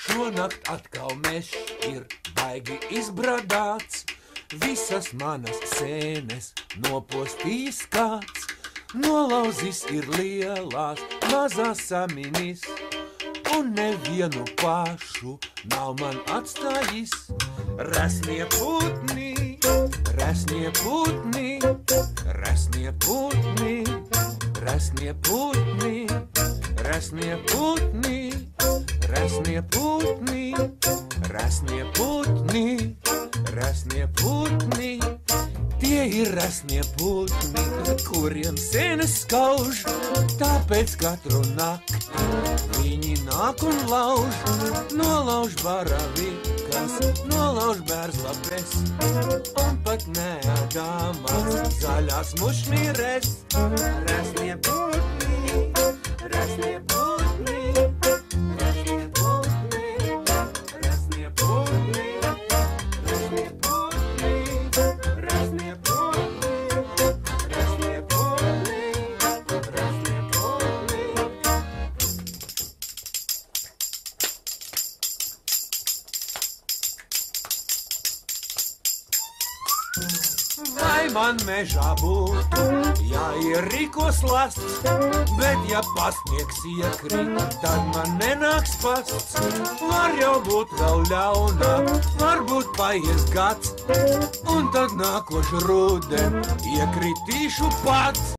Šonakt atkal mežs ir baigi izbradāts, visas manas sēnes nopostījis kāds, nolauzis ir lielās, mazās saminis, un nevienu pašu nav man atstājis. Resnie putni, resnie putni, resnie putni, resnie putni, resnie putni, resnie putni, resnie putni, resnie putni. Tie ir resnie putni, kuriem sēnes skauž, tāpēc katru nakti viņi nāk un lauž, nolauž baravikas, nolauž bērzlapes, un pat neēdāmās zaļās mušmīres. Resnie putni, resnie putni, resnie putni, resnie putni, resnie putni, resnie putni, resnie putni, resnie putni. Vai man mežā būtu jāierīkos lasts, bet ja pasniegs iekrīt, tad man nenāks pasts. Var jau būt vēl ļaunāk, varbūt paies gads, un tad nākošu rudeni iekritīšu pats.